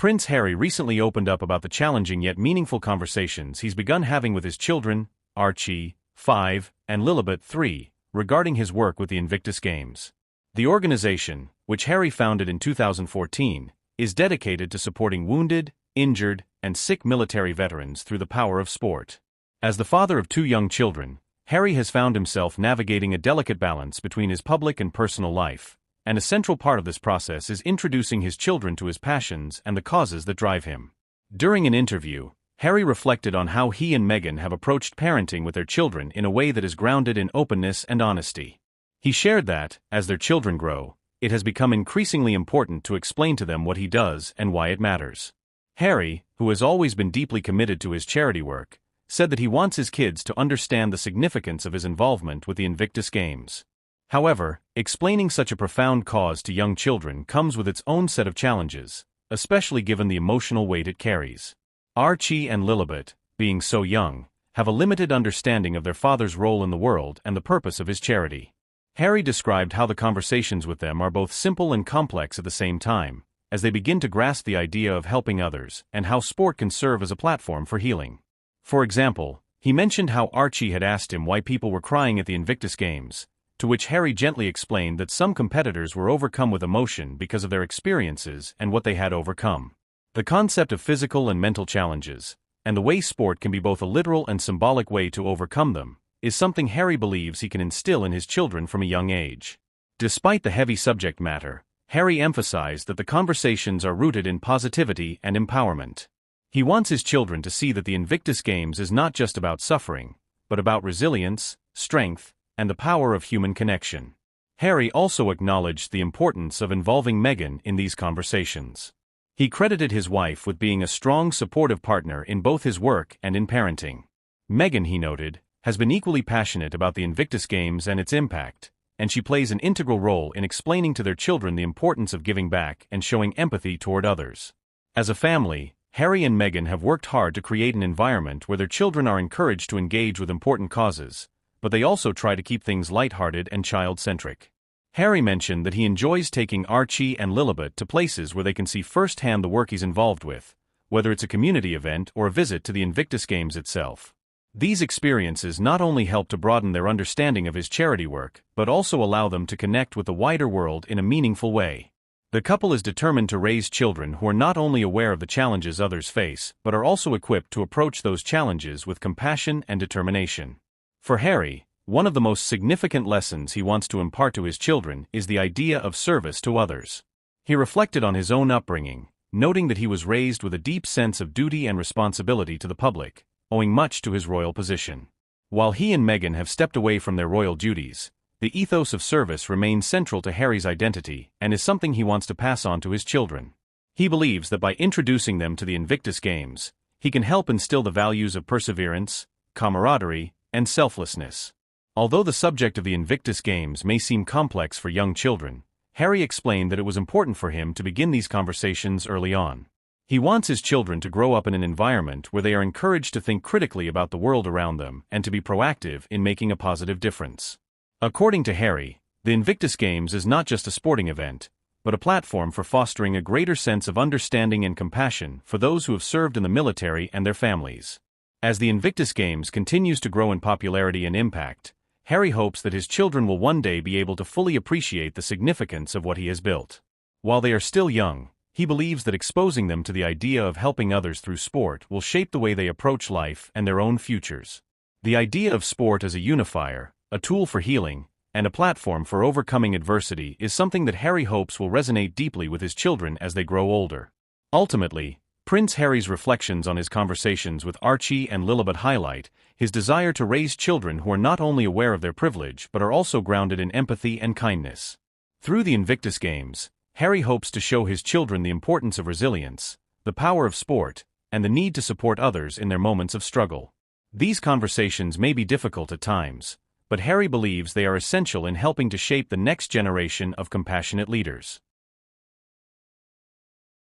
Prince Harry recently opened up about the challenging yet meaningful conversations he's begun having with his children, Archie, 5, and Lilibet, 3, regarding his work with the Invictus Games. The organization, which Harry founded in 2014, is dedicated to supporting wounded, injured, and sick military veterans through the power of sport. As the father of 2 young children, Harry has found himself navigating a delicate balance between his public and personal life, and a central part of this process is introducing his children to his passions and the causes that drive him. During an interview, Harry reflected on how he and Meghan have approached parenting with their children in a way that is grounded in openness and honesty. He shared that, as their children grow, it has become increasingly important to explain to them what he does and why it matters. Harry, who has always been deeply committed to his charity work, said that he wants his kids to understand the significance of his involvement with the Invictus Games. However, explaining such a profound cause to young children comes with its own set of challenges, especially given the emotional weight it carries. Archie and Lilibet, being so young, have a limited understanding of their father's role in the world and the purpose of his charity. Harry described how the conversations with them are both simple and complex at the same time, as they begin to grasp the idea of helping others and how sport can serve as a platform for healing. For example, he mentioned how Archie had asked him why people were crying at the Invictus Games, to which Harry gently explained that some competitors were overcome with emotion because of their experiences and what they had overcome. The concept of physical and mental challenges, and the way sport can be both a literal and symbolic way to overcome them, is something Harry believes he can instill in his children from a young age. Despite the heavy subject matter, Harry emphasized that the conversations are rooted in positivity and empowerment. He wants his children to see that the Invictus Games is not just about suffering, but about resilience, strength, and the power of human connection. Harry also acknowledged the importance of involving Meghan in these conversations. He credited his wife with being a strong supportive partner in both his work and in parenting. Meghan, he noted, has been equally passionate about the Invictus Games and its impact, and she plays an integral role in explaining to their children the importance of giving back and showing empathy toward others. As a family, Harry and Meghan have worked hard to create an environment where their children are encouraged to engage with important causes, but they also try to keep things lighthearted and child-centric. Harry mentioned that he enjoys taking Archie and Lilibet to places where they can see firsthand the work he's involved with, whether it's a community event or a visit to the Invictus Games itself. These experiences not only help to broaden their understanding of his charity work, but also allow them to connect with the wider world in a meaningful way. The couple is determined to raise children who are not only aware of the challenges others face, but are also equipped to approach those challenges with compassion and determination. For Harry, one of the most significant lessons he wants to impart to his children is the idea of service to others. He reflected on his own upbringing, noting that he was raised with a deep sense of duty and responsibility to the public, owing much to his royal position. While he and Meghan have stepped away from their royal duties, the ethos of service remains central to Harry's identity and is something he wants to pass on to his children. He believes that by introducing them to the Invictus Games, he can help instill the values of perseverance, camaraderie, and selflessness. Although the subject of the Invictus Games may seem complex for young children, Harry explained that it was important for him to begin these conversations early on. He wants his children to grow up in an environment where they are encouraged to think critically about the world around them and to be proactive in making a positive difference. According to Harry, the Invictus Games is not just a sporting event, but a platform for fostering a greater sense of understanding and compassion for those who have served in the military and their families. As the Invictus Games continues to grow in popularity and impact, Harry hopes that his children will one day be able to fully appreciate the significance of what he has built. While they are still young, he believes that exposing them to the idea of helping others through sport will shape the way they approach life and their own futures. The idea of sport as a unifier, a tool for healing, and a platform for overcoming adversity is something that Harry hopes will resonate deeply with his children as they grow older. Ultimately, Prince Harry's reflections on his conversations with Archie and Lilibet highlight his desire to raise children who are not only aware of their privilege but are also grounded in empathy and kindness. Through the Invictus Games, Harry hopes to show his children the importance of resilience, the power of sport, and the need to support others in their moments of struggle. These conversations may be difficult at times, but Harry believes they are essential in helping to shape the next generation of compassionate leaders.